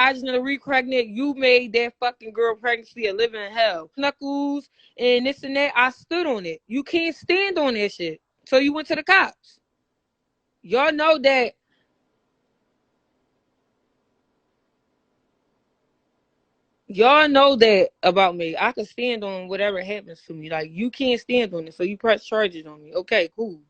vaginally pregnant. You made that fucking girl pregnancy a living hell. Knuckles and this and that. I stood on it. You can't stand on that shit. So you went to the cops. Y'all know that. Y'all know that about me. I can stand on whatever happens to me. Like, you can't stand on it. So you press charges on me. Okay, cool.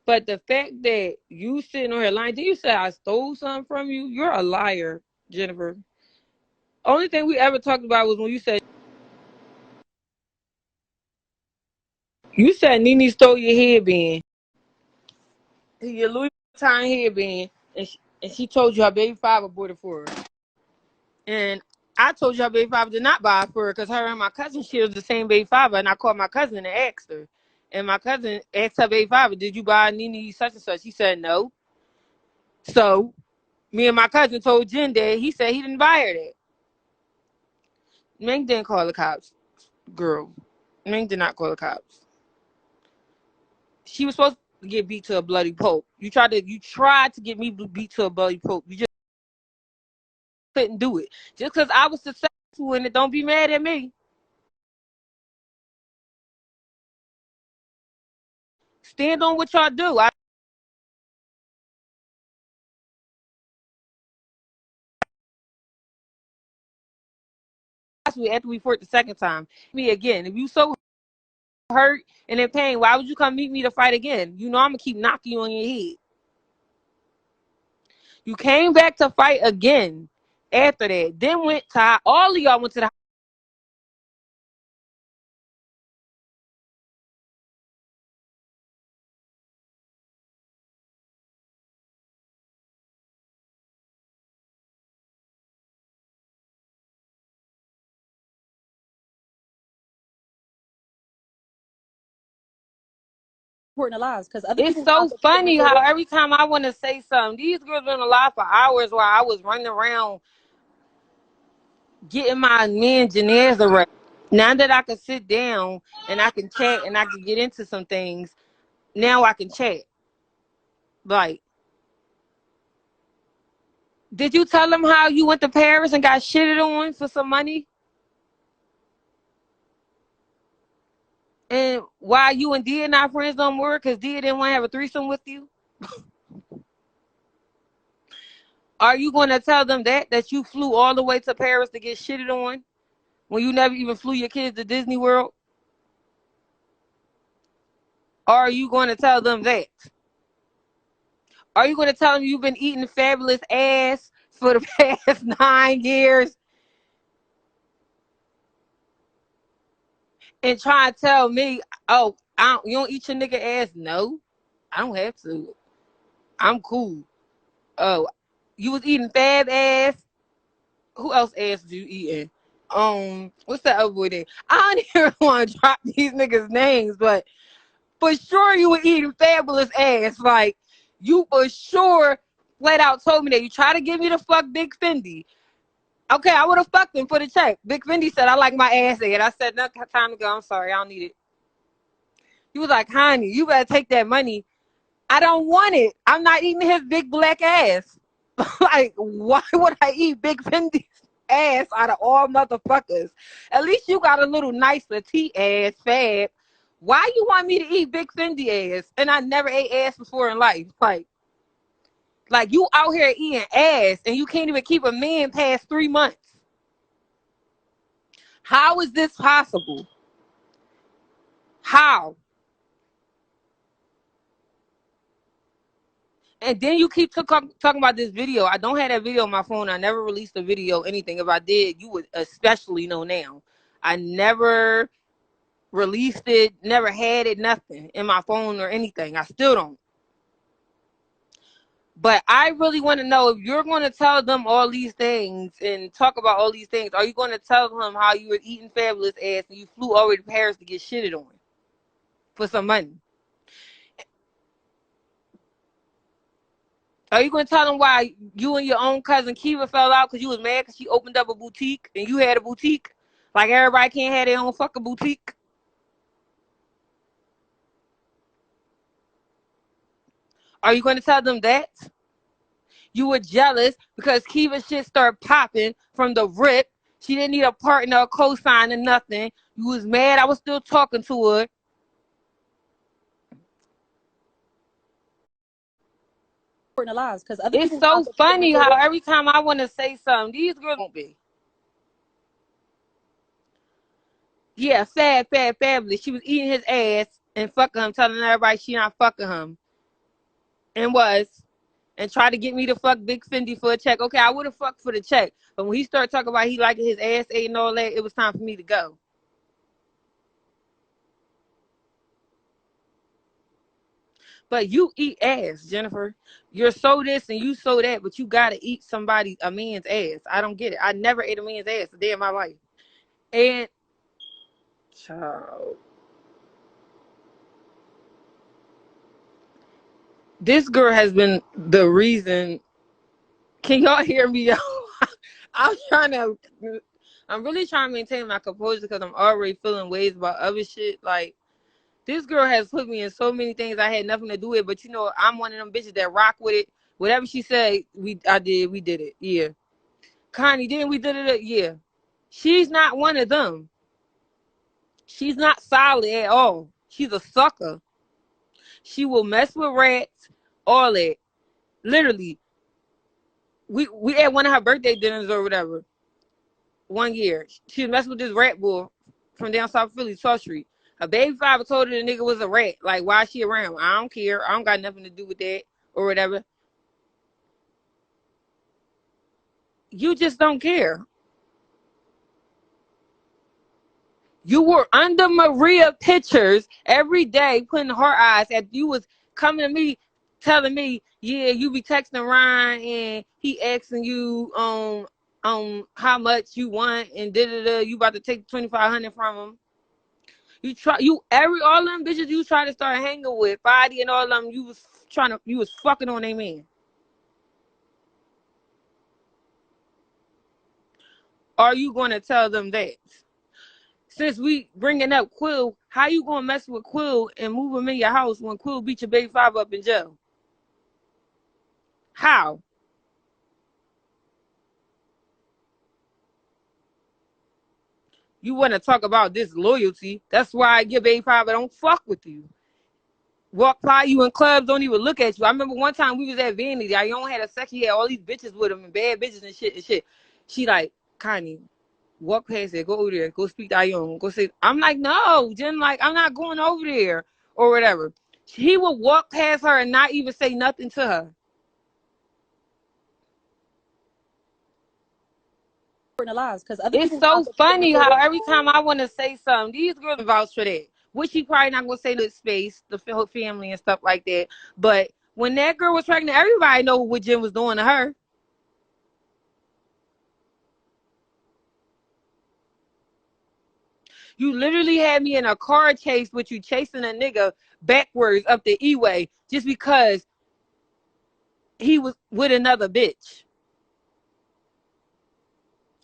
But the fact that you sitting on here lying, did you say I stole something from you? You're a liar, Jennifer. Only thing we ever talked about was when you said Nene stole your headband, your Louis Vuitton headband, and she told you her baby father bought it for her. And I told you her baby father did not buy it for her because her and my cousin shared the same baby father. And I called my cousin and asked her. And my cousin asked her baby father, did you buy Nene such and such? He said no. So me and my cousin told Jenn that he said he didn't buy her that. Ming didn't call the cops, girl. Ming did not call the cops. She was supposed to get beat to a bloody pulp. You tried to get me beat to a bloody pulp. You just couldn't do it. Just because I was successful in it, don't be mad at me. Stand on what y'all do. After we fought the second time, me again. If you so hurt and in pain, why would you come meet me to fight again? You know I'm gonna keep knocking you on your head. You came back to fight again after that. Then went to all of y'all went to the lives because it's so funny how every time I want to say something, these girls been alive for hours while I was running around getting my man Janez arrested. Now that I can sit down and I can chat and I can get into some things, now I can chat. Like, did you tell them how you went to Paris and got shitted on for some money? And why you and Dia not friends no more? Because Dia didn't want to have a threesome with you? Are you going to tell them that you flew all the way to Paris to get shitted on when you never even flew your kids to Disney World? Are you going to tell them that? Are you going to tell them you've been eating Fabolous ass for the past 9 years and try to tell me, oh, you don't eat your nigga ass? No, I don't have to. I'm cool. Oh, you was eating Fab ass? Who else ass was you eating? What's that other boy name? I don't even want to drop these niggas' names, but for sure you were eating Fabolous ass. Like, you for sure flat out told me that you try to get me to fuck Big Fendi. Okay, I would have fucked him for the check. Big Fendi said, I like my ass and I said, no, time to go. I'm sorry, I don't need it. He was like, Connie, you better take that money. I don't want it. I'm not eating his big black ass. Like, why would I eat Big Fendi's ass out of all motherfuckers? At least you got a little nice petite ass, Fab. Why you want me to eat Big Fendi ass? And I never ate ass before in life. Like you out here eating ass and you can't even keep a man past 3 months. How is this possible? How? And then you keep talking about this video. I don't have that video on my phone. I never released a video, anything. If I did, you would especially know now. I never released it, never had it, nothing in my phone or anything. I still don't. But I really want to know if you're going to tell them all these things and talk about all these things. Are you going to tell them how you were eating Fabolous ass and you flew over to Paris to get shitted on for some money? Are you going to tell them why you and your own cousin Kiva fell out because you was mad because she opened up a boutique and you had a boutique? Like everybody can't have their own fucking boutique? Are you going to tell them that? You were jealous because Kiva shit started popping from the rip. She didn't need a partner, a cosign, or nothing. You was mad I was still talking to her. Lies because other It's people so out there being funny how recorded. every time I want to say something, these girls won't be. Yeah, fabulous. She was eating his ass and fucking him, telling everybody she not fucking him. And was. And tried to get me to fuck Big Fendi for a check. Okay, I would have fucked for the check. But when he started talking about he liking his ass ate and all that, it was time for me to go. But you eat ass, Jennifer. You're so this and you so that, but you gotta eat a man's ass. I don't get it. I never ate a man's ass a day in my life. And child, this girl has been the reason. Can y'all hear me, y'all? I'm trying to. I'm really trying to maintain my composure because I'm already feeling ways about other shit. Like this girl has put me in so many things I had nothing to do with. But you know, I'm one of them bitches that rock with it. Whatever she said, we did it. Yeah. Connie, didn't we did it? Yeah. She's not one of them. She's not solid at all. She's a sucker. She will mess with rats, all that. Literally, we had one of her birthday dinners or whatever. One year, she was messing with this rat boy from down South Philly, 12th Street. Her baby father told her the nigga was a rat. Like, why is she around? I don't care. I don't got nothing to do with that or whatever. You just don't care. You were under Maria pictures every day, putting heart eyes at you was coming to me, telling me, yeah, you be texting Ryan and he asking you how much you want and you about to take 2,500 from him. All them bitches you try to start hanging with, Fadi and all them, you was fucking on their man. Are you gonna tell them that? Since we bringing up Quill, how you gonna mess with Quill and move him in your house when Quill beat your baby father up in jail? How? You want to talk about disloyalty? That's why your baby father don't fuck with you. Walk by you in clubs, don't even look at you. I remember one time we was at Vanity. I only had a section. He had all these bitches with him and bad bitches and shit. She like, Connie, walk past it, go over there, go speak to Ione, go say. I'm like, no, Jen, like, I'm not going over there or whatever. He would walk past her and not even say nothing to her. Lies because other It's people so out there being funny how recorded. every time I want to say something, these girls vouch for that. Which she probably not gonna say to space, the whole family and stuff like that. But when that girl was pregnant, everybody know what Jen was doing to her. You literally had me in a car chase with you chasing a nigga backwards up the E-way just because he was with another bitch.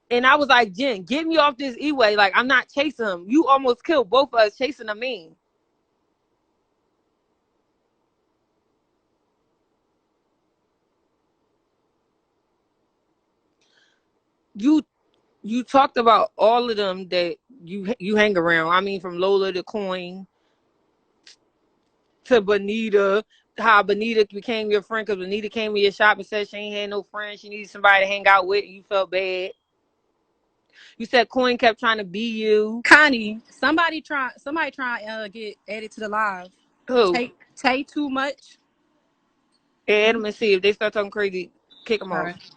And I was like, Jen, get me off this E-way. Like, I'm not chasing him. You almost killed both of us chasing a man. You talked about all of them that you hang around. I mean, from Lola to Coin to Bonita, how Bonita became your friend because Bonita came to your shop and said she ain't had no friends. She needed somebody to hang out with. And you felt bad. You said Coin kept trying to be you. Connie, somebody try get added to the live. Who? Tay too much. Add them and see if they start talking crazy. Kick them All off. right.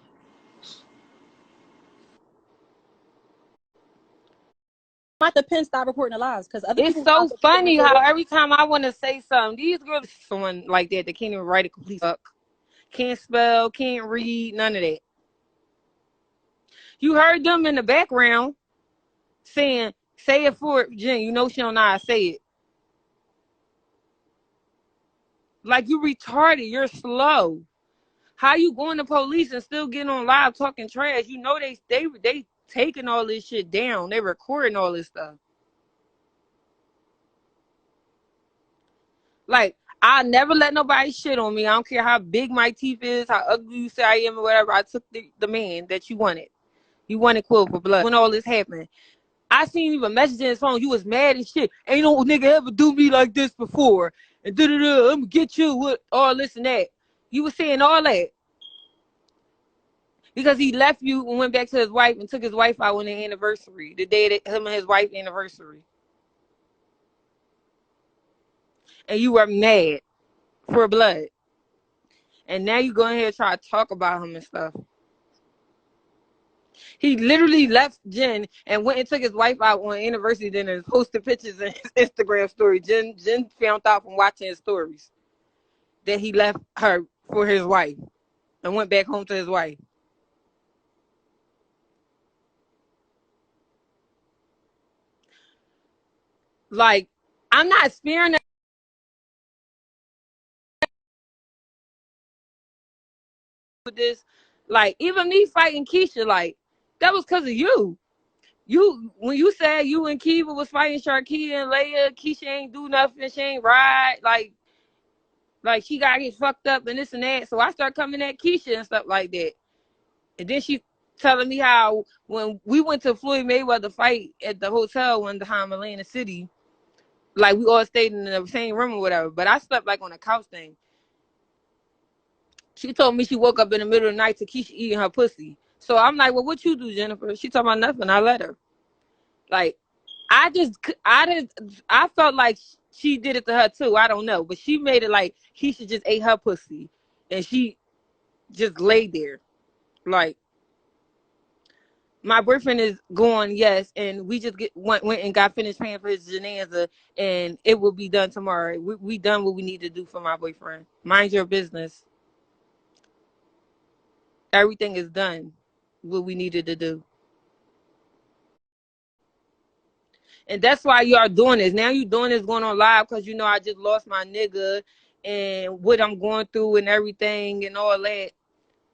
Let the pen stop reporting the lies because other It's people out so there being funny how recorded. every time I want to say something, these girls, someone like that can't even write a complete fuck. Can't spell, can't read, none of that. You heard them in the background saying, say it for it, Jen. You know she don't know how to say it. Like you retarded. You're slow. How you going to police and still getting on live talking trash? You know they taking all this shit down. They recording all this stuff. Like I never let nobody shit on me. I don't care how big my teeth is, how ugly you say I am, or whatever. I took the man that you wanted. You wanted Quill for blood. When all this happened, I seen you a message in his phone. You was mad and shit. Ain't no nigga ever do me like this before. And I'm gonna get you with all this and that. You was saying all that because he left you and went back to his wife and took his wife out on their anniversary, the day that him and his wife anniversary. And you were mad for blood. And now you go ahead and try to talk about him and stuff. He literally left Jenn and went and took his wife out on anniversary dinner, posted pictures in his Instagram story. Jenn found out from watching his stories that he left her for his wife and went back home to his wife. Like, I'm not sparing that with this. Like, even me fighting Keisha, like, that was because of you. When you said you and Kiva was fighting Sharkia and Leia, Keisha ain't do nothing, she ain't ride, like she got to get fucked up and this and that. So I start coming at Keisha and stuff like that. And then she telling me how when we went to Floyd Mayweather fight at the hotel one time in Atlantic City, like we all stayed in the same room or whatever, but I slept like on a couch thing. She told me she woke up in the middle of the night to Keisha eating her pussy. So I'm like, well, what you do, Jennifer? She talking about nothing. I let her. Like, I felt like she did it to her too. I don't know, but she made it like Keisha just ate her pussy, and she just laid there. Like, my boyfriend is gone, yes, and we just went and got finished paying for his janaza, and it will be done tomorrow. We done what we need to do for my boyfriend. Mind your business. Everything is done. What we needed to do. And that's why y'all doing this. Now you doing this going on live because you know I just lost my nigga and what I'm going through and everything and all that.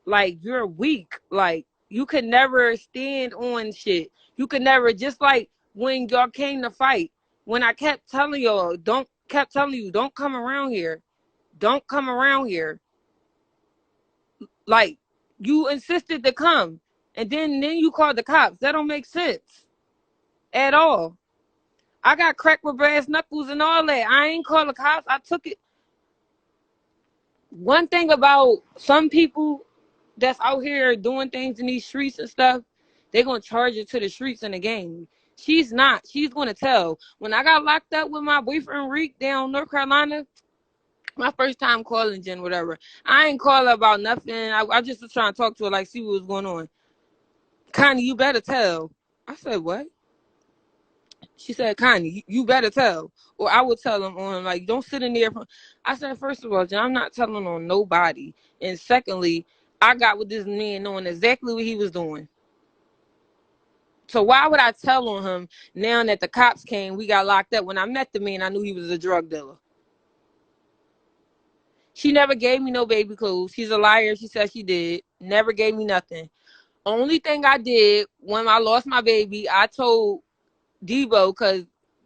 Like, you're weak. Like, you could never stand on shit. You could never, just like when y'all came to fight, when I kept telling y'all, don't come around here. Don't come around here. Like, you insisted to come. And then you called the cops. That don't make sense at all. I got cracked with brass knuckles and all that. I ain't call the cops. I took it. One thing about some people that's out here doing things in these streets and stuff, they gonna charge it to the streets in the game. She's not. She's gonna tell. When I got locked up with my boyfriend Reek down North Carolina, my first time calling Jenn, whatever. I ain't call her about nothing. I just was trying to talk to her, like, see what was going on. Connie, you better tell. I said, what? She said, Connie, you better tell. Or I would tell them on, like, don't sit in there. I said, first of all, Jenn, I'm not telling on nobody. And secondly, I got with this man knowing exactly what he was doing. So why would I tell on him now that the cops came, we got locked up? When I met the man, I knew he was a drug dealer. She never gave me no baby clothes. She's a liar. She said she did. Never gave me nothing. Only thing I did when I lost my baby, I told Debo, because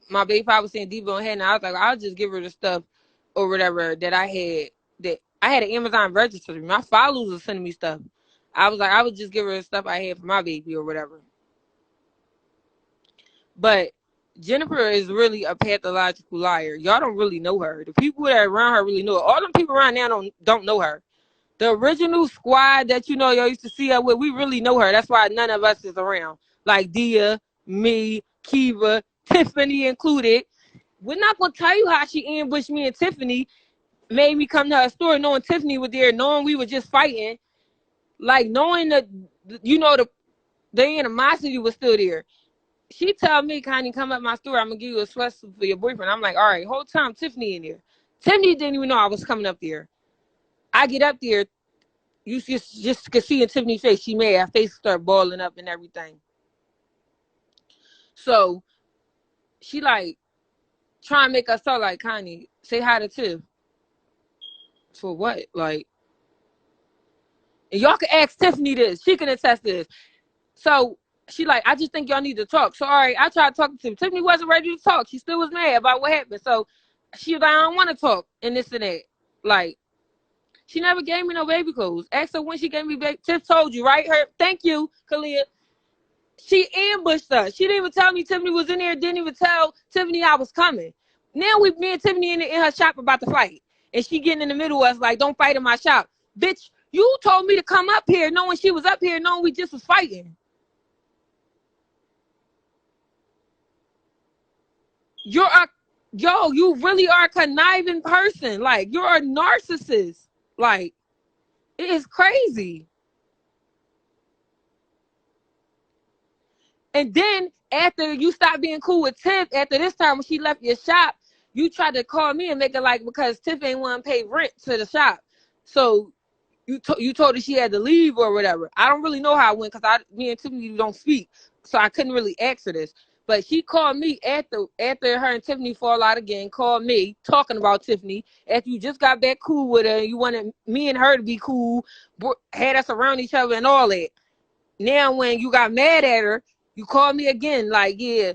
my baby father was saying Debo and Hannah, I was like, I'll just give her the stuff or whatever that I had. That I had an Amazon registry. My followers were sending me stuff. I was like, I would just give her the stuff I had for my baby or whatever. But Jennifer is really a pathological liar. Y'all don't really know her. The people that are around her really know her. All them people around now don't know her. The original squad that you know y'all used to see her with, we really know her. That's why none of us is around. Like Dia, me, Kiva, Tiffany included. We're not going to tell you how she ambushed me and Tiffany, made me come to her store knowing Tiffany was there, knowing we were just fighting. Like, knowing that, you know, the animosity was still there. She told me, Connie, come up my store. I'm going to give you a sweatsuit for your boyfriend. I'm like, all right, whole time Tiffany in there. Tiffany didn't even know I was coming up there. I get up there. You just could see in Tiffany's face, she mad. Her face start balling up and everything. So she like trying to make us talk like, Connie, say hi to Tiff. For what? Like, and y'all can ask Tiffany this. She can attest this. So she like, I just think y'all need to talk. So all right, I tried talking to Tiffany. Tiffany wasn't ready to talk. She still was mad about what happened. So She was like, I don't want to talk and this and that. Like, she never gave me no baby clothes. Ask her when she gave me baby. Tiff told you, right? Thank you, Kalia. She ambushed us. She didn't even tell me Tiffany was in there. Didn't even tell Tiffany I was coming. Now me and Tiffany in her shop about to fight. And she getting in the middle of us like, don't fight in my shop. Bitch, you told me to come up here knowing she was up here, knowing we just was fighting. You really are a conniving person. Like, you're a narcissist. Like, it is crazy. And then after you stopped being cool with Tiff, after this time when she left your shop, you tried to call me and make it like because Tiff ain't want to pay rent to the shop. So you told her she had to leave or whatever. I don't really know how it went because me and Tiffany don't speak. So I couldn't really ask her this. But she called me after her and Tiffany fall out again, called me talking about Tiffany. After you just got back cool with her, you wanted me and her to be cool, had us around each other and all that. Now when you got mad at her, you called me again, like, yeah,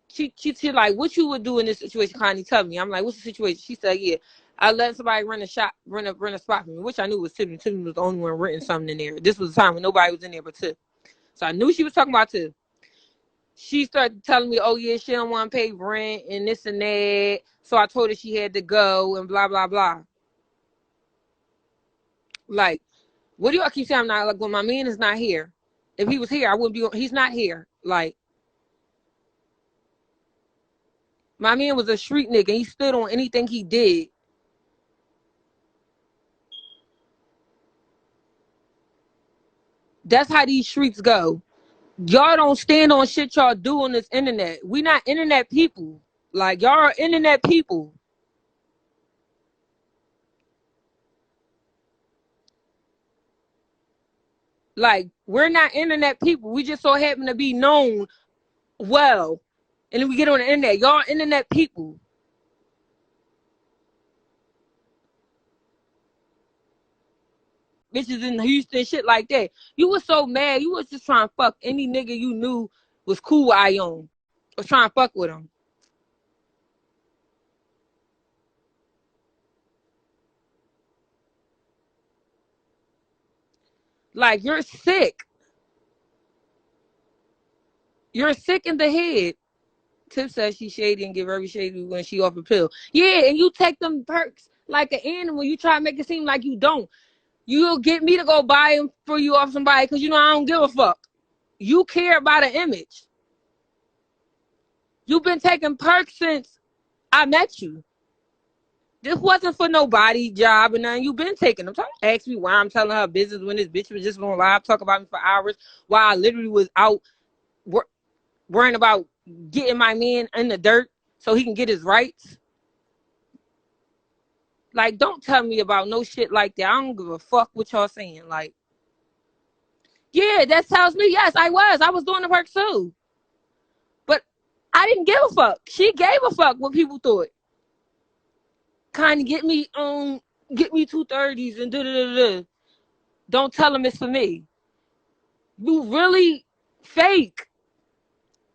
she like, what you would do in this situation, Connie? Tell me. I'm like, what's the situation? She said, yeah, I let somebody rent a spot for me, which I knew was Tiffany. Tiffany was the only one renting something in there. This was the time when nobody was in there but Tiff. So I knew she was talking about Tiff. She started telling me, oh yeah, she don't want to pay rent and this and that. So I told her she had to go and blah, blah, blah. Like, what do y'all keep saying? I'm not, like, when my man is not here. If he was here, I wouldn't be, he's not here. Like, my man was a street nigga. He stood on anything he did. That's how these streets go. Y'all don't stand on shit y'all do on this internet. We not internet people. Like, y'all are internet people. Like, we're not internet people. We just so happen to be known well. And then we get on the internet. Y'all internet people. Bitches in Houston, shit like that. You was so mad. You was just trying to fuck any nigga you knew was cool with Ione. Was trying to fuck with him. Like, you're sick. You're sick in the head. Tip says she shady and get very shady when she off a pill. Yeah, and you take them perks like an animal. You try to make it seem like you don't. You'll get me to go buy them for you off somebody because you know I don't give a fuck. You care about an image. You've been taking perks since I met you. This wasn't for nobody job and nothing. You've been taking them. Don't ask me why I'm telling her business when this bitch was just going live, talk about me for hours while I literally was out worrying about getting my man in the dirt so he can get his rights. Like, don't tell me about no shit like that. I don't give a fuck what y'all saying. Like, yeah, that tells me, yes, I was doing the work too. But I didn't give a fuck. She gave a fuck what people thought. Kind of get me 230s and da-da-da-da. Don't tell them it's for me. You really fake.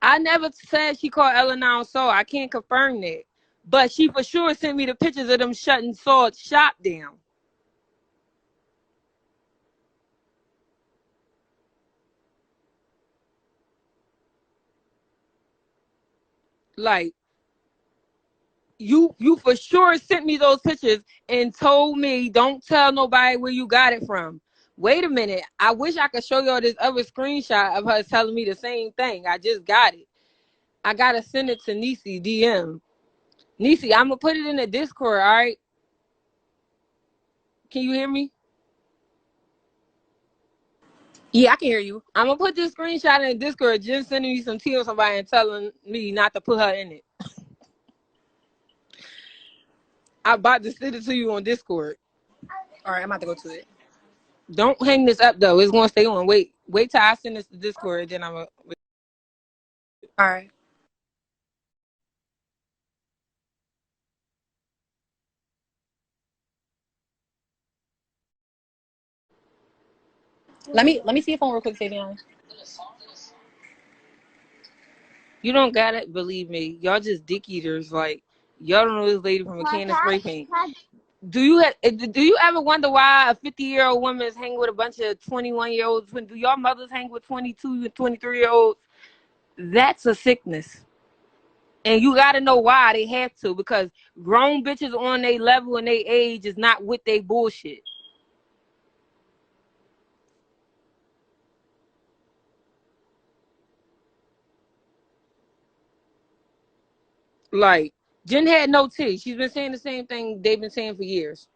I never said she called Ella now, so I can't confirm that. But she for sure sent me the pictures of them shutting Saud's shop down. Like, you for sure sent me those pictures and told me don't tell nobody where you got it from. Wait a minute. I wish I could show y'all this other screenshot of her telling me the same thing. I just got it. I gotta send it to Niecy DM. Niecy, I'm gonna put it in the Discord, all right? Can you hear me? Yeah, I can hear you. I'm gonna put this screenshot in the Discord. Just sending me some tea on somebody and telling me not to put her in it. I'm about to send it to you on Discord. All right, I'm about to go to it. Don't hang this up though. It's gonna stay on. Wait till I send this to Discord, and then I'm gonna. All right. Let me see your phone real quick, Savion. You don't gotta believe me. Y'all just dick eaters. Like, Y'all don't know this lady from a can of spray paint. Do you ever wonder why a 50-year-old woman is hanging with a bunch of 21-year-olds? When do y'all mothers hang with 22 and 23-year-olds? That's a sickness. And you got to know why they have to, because grown bitches on their level and their age is not with their bullshit. Like, Jenn had no tea. She's been saying the same thing they've been saying for years.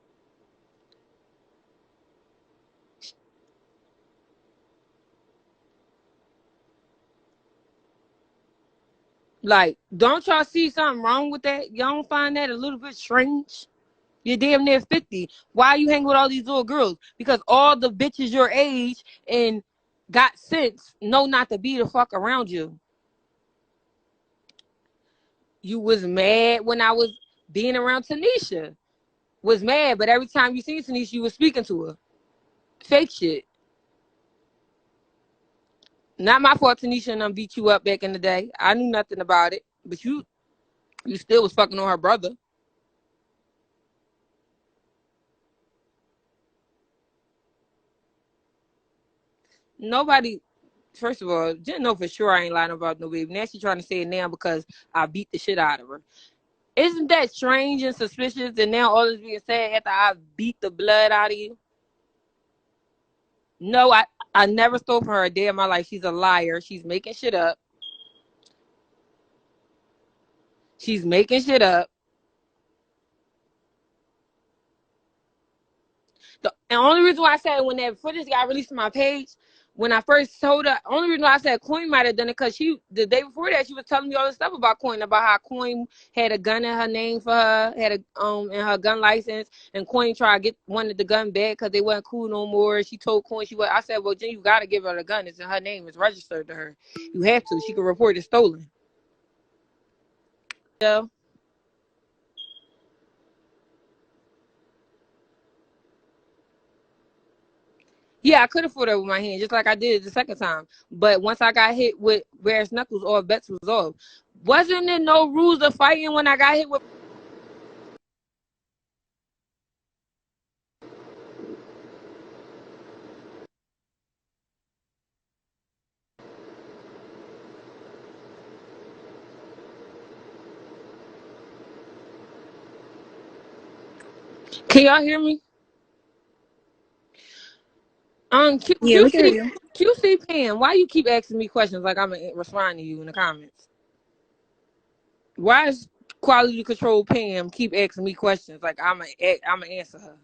Like, don't y'all see something wrong with that? Y'all don't find that a little bit strange? You're damn near 50. Why are you hanging with all these little girls? Because all the bitches your age and got sense know not to be the fuck around you. You was mad when I was being around Tanisha. Was mad, but every time you seen Tanisha, you was speaking to her. Fake shit. Not my fault Tanisha and them beat you up back in the day. I knew nothing about it. But you still was fucking on her brother. Nobody, first of all, didn't know for sure I ain't lying about no baby. Now she trying to say it now because I beat the shit out of her. Isn't that strange and suspicious that now all this being said after I beat the blood out of you? No, I never stole from her a day in my life. She's a liar. She's making shit up. She's making shit up. The only reason why I said when that footage got released on my page, when I first told her, only reason why I said Coin might have done it because the day before that she was telling me all this stuff about Coin, about how Coin had a gun in her name for her, had a in her gun license, and Coin wanted the gun back because they wasn't cool no more. She told Coin I said, well, Jenn, you gotta give her the gun. It's in her name. It's registered to her. You have to. She can report it stolen. Yeah. Yeah, I could have fought her with my hand, just like I did the second time. But once I got hit with Bear's knuckles, all bets was off. Wasn't there no rules of fighting when I got hit with? Can y'all hear me? Yeah, we can hear you. QC Pam, why you keep asking me questions like I'm gonna respond to you in the comments? Why is quality control Pam keep asking me questions like I'm gonna answer her?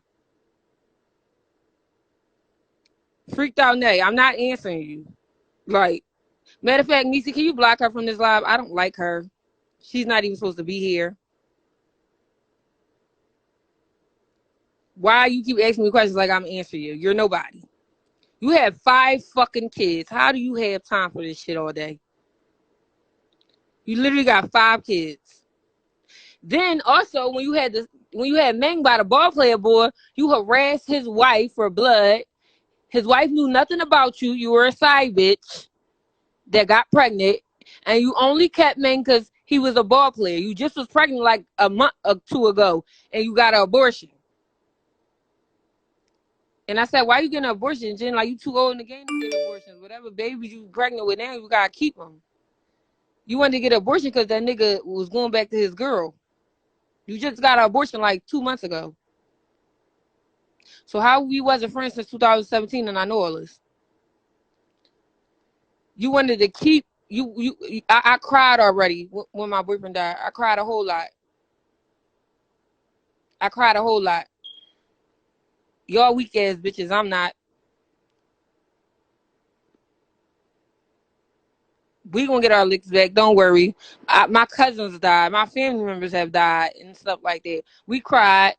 Freaked out Nay, I'm not answering you. Like, matter of fact, Nisi, can you block her from this live? I don't like her. She's not even supposed to be here. Why you keep asking me questions like I'm answering you? You're nobody. You have 5 fucking kids. How do you have time for this shit all day? You literally got 5 kids. Then also when you had Meng by the ball player boy, you harassed his wife for blood. His wife knew nothing about you. You were a side bitch that got pregnant, and you only kept Meng because he was a ball player. You just was pregnant like a month or 2 ago, and you got an abortion. And I said, why you getting an abortion, Jenn? Like, you too old in the game to get abortions. Whatever babies you pregnant with now, you gotta keep them. You wanted to get an abortion because that nigga was going back to his girl. You just got an abortion like 2 months ago. So how we wasn't friends since 2017 and I know all this? You wanted to keep I cried already when my boyfriend died. I cried a whole lot. Y'all weak ass bitches. I'm not. We gonna get our licks back. Don't worry. My cousins died. My family members have died and stuff like that. We cried.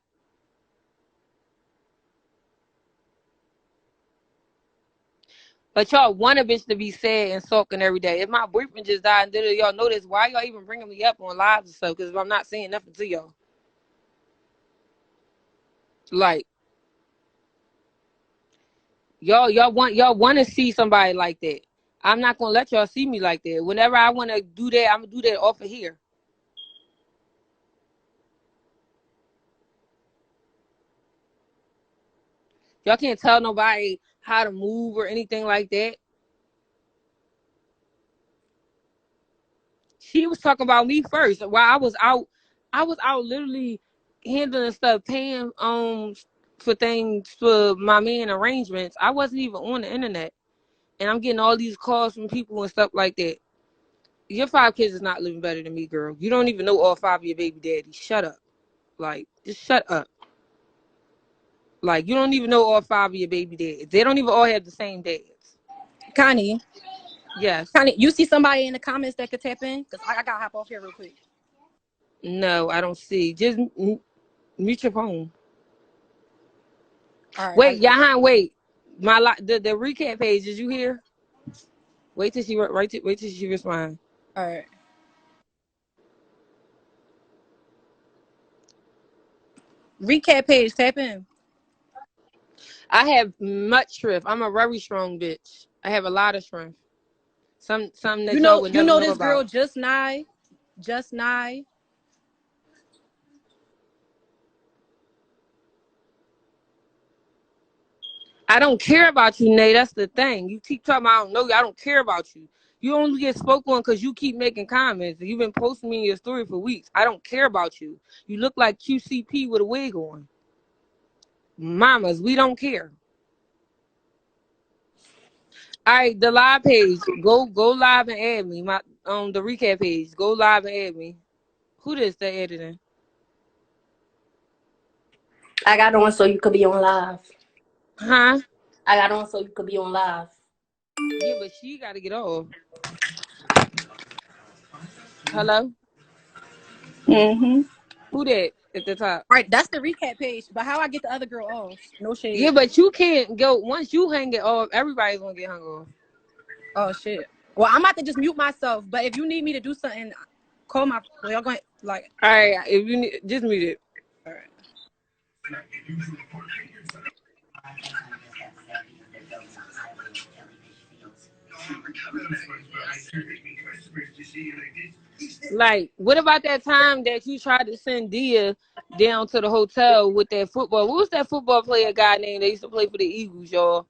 But y'all want a bitch to be sad and sulking every day. If my boyfriend just died and did y'all know this, why y'all even bringing me up on lives and stuff? Because I'm not saying nothing to y'all. Like, y'all want to see somebody like that. I'm not gonna let y'all see me like that. Whenever I want to do that, I'm gonna do that off of here. Y'all can't tell nobody how to move or anything like that. She was talking about me first. While I was out literally handling stuff, paying for things for my man arrangements. I wasn't even on the internet. And I'm getting all these calls from people and stuff like that. Your 5 kids is not living better than me, girl. You don't even know all 5 of your baby daddies. Shut up. Like, just shut up. Like, you don't even know all 5 of your baby dads. They don't even all have the same dads. Connie. Yes. Connie, you see somebody in the comments that could tap in? Because I got to hop off here real quick. No, I don't see. Just mute your phone. All right. Wait, Yahan, wait. The recap page, did you hear? Wait till she responds. All right. Recap page, tap in. I have much strength. I'm a very strong bitch. I have a lot of strength. Some that y'all would never know this about. Girl just nigh. I don't care about you, Nay. That's the thing. You keep talking about I don't know you. I don't care about you. You only get spoke on because you keep making comments. You've been posting me in your story for weeks. I don't care about you. You look like QCP with a wig on. Mamas, we don't care. All right, the live page. Go live and add me. My the recap page. Go live and add me. Who this that editing? I got on so you could be on live. Huh? I got on so you could be on live. Yeah, but she got to get off. Hello? Mm-hmm. Who that at the top? All right, that's the recap page. But how I get the other girl off? No shade. Yeah, but you can't go. Once you hang it off, everybody's going to get hung off. Oh, shit. Well, I'm about to just mute myself. But if you need me to do something, call my... Well, y'all going like... All right, if you need, just mute it. All right. Like, what about that time that you tried to send Dia down to the hotel with that football? What was that football player guy named? They used to play for the Eagles, y'all.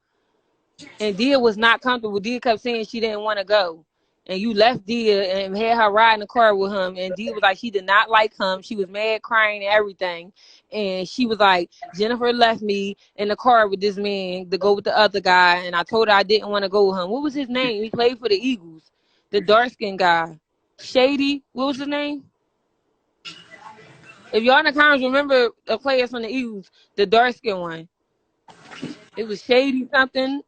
And Dia was not comfortable. Dia kept saying she didn't want to go. And you left Dia and had her ride in the car with him. And Dia was like, she did not like him. She was mad, crying, and everything. And she was like, Jennifer left me in the car with this man to go with the other guy. And I told her I didn't want to go with him. What was his name? He played for the Eagles. The dark-skinned guy. Shady. What was his name? If y'all in the comments remember the players from the Eagles, the dark-skinned one. It was Shady something.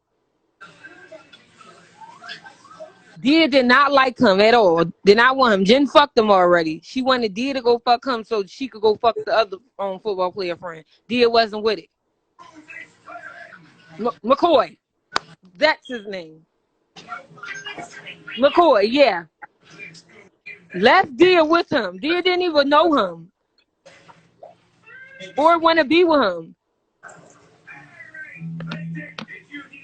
Dia did not like him at all. Did not want him. Jen fucked him already. She wanted Dia to go fuck him so she could go fuck the other football player friend. Dia wasn't with it. McCoy. That's his name. McCoy, yeah. Left Dia with him. Dia didn't even know him. Or want to be with him.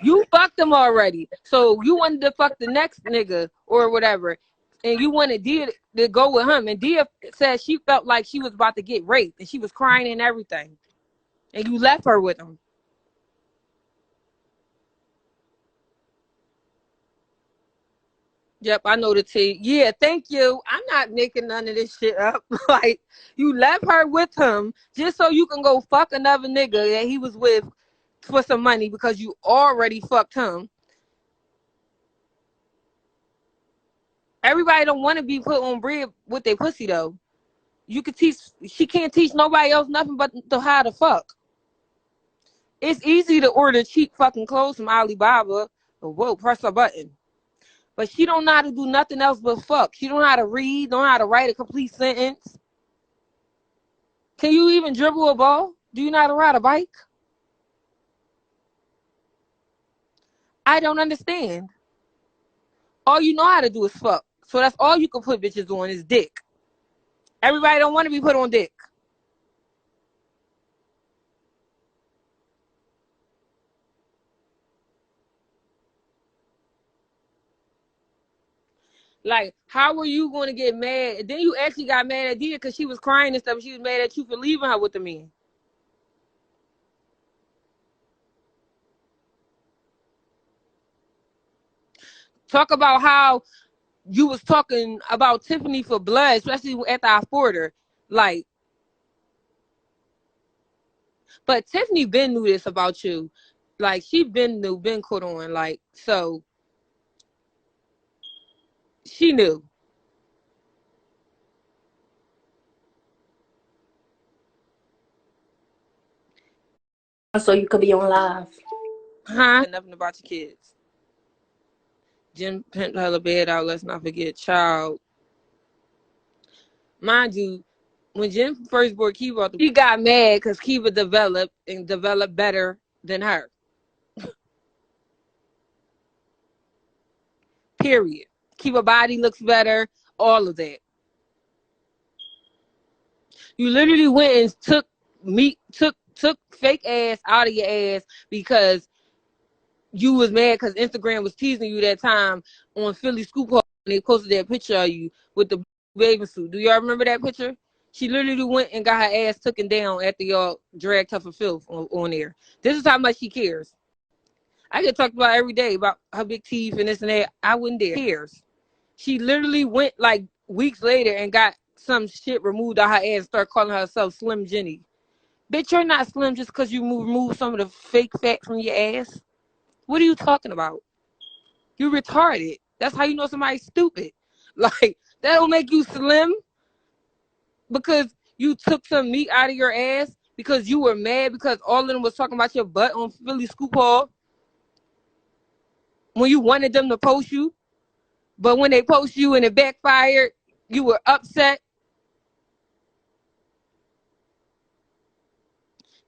You fucked him already. So you wanted to fuck the next nigga or whatever. And you wanted Dia to go with him. And Dia said she felt like she was about to get raped. And she was crying and everything. And you left her with him. Yep, I know the T. Yeah, thank you. I'm not making none of this shit up. Like, you left her with him just so you can go fuck another nigga that he was with for some money because you already fucked him. Everybody don't want to be put on bread with their pussy, though. You could teach, she can't teach nobody else nothing but how to fuck. It's easy to order cheap fucking clothes from Alibaba. Whoa, press a button. But she don't know how to do nothing else but fuck. She don't know how to read, don't know how to write a complete sentence. Can you even dribble a ball? Do you know how to ride a bike? I don't understand. All you know how to do is fuck. So that's all you can put bitches on is dick. Everybody don't want to be put on dick. Like, how were you going to get mad? And then you actually got mad at Dia because she was crying and stuff. She was mad at you for leaving her with the man. Talk about how you was talking about Tiffany for blood, especially after I fought her. Like, but Tiffany been knew this about you. Like, she been caught on. Like, so she knew. So you could be on live. Huh? Nothing about your kids. Jen pimped her bed out. Let's not forget, child. Mind you, when Jen first brought Kiva out, she got mad because Kiva developed better than her. Period. Kiva body looks better. All of that. You literally went and took fake ass out of your ass because you was mad because Instagram was teasing you that time on Philly Scoop Hall and they posted that picture of you with the bathing suit. Do y'all remember that picture? She literally went and got her ass taken down after y'all dragged her for filth on there. This is how much she cares. I get talked about every day about her big teeth and this and that. I wouldn't dare. Cares. She literally went like weeks later and got some shit removed out her ass and started calling herself Slim Jenny. Bitch, you're not slim just because you remove some of the fake fat from your ass. What are you talking about? You retarded. That's how you know somebody's stupid. Like, that don't make you slim because you took some meat out of your ass because you were mad because all of them was talking about your butt on Philly Scoop Hall when you wanted them to post you. But when they post you and it backfired, you were upset.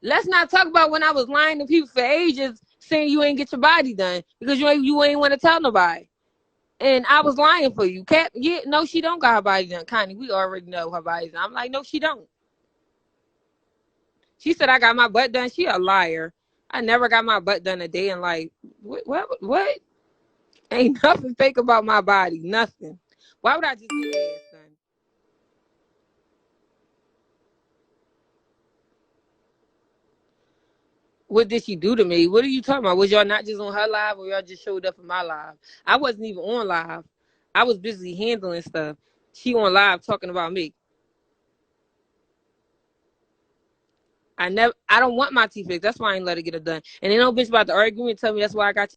Let's not talk about when I was lying to people for ages saying you ain't get your body done because you ain't want to tell nobody. And I was lying for you. Cap, yeah, no, she don't got her body done. Connie, we already know her body's done. I'm like, no, she don't. She said I got my butt done. She a liar. I never got my butt done a day in life. What? Ain't nothing fake about my body. Nothing. Why would I just get ass done? What did she do to me? What are you talking about? Was y'all not just on her live or y'all just showed up in my live? I wasn't even on live. I was busy handling stuff. She on live talking about me. I don't want my teeth fixed. That's why I ain't let her get it done. And then no bitch about to argue and tell me that's why I got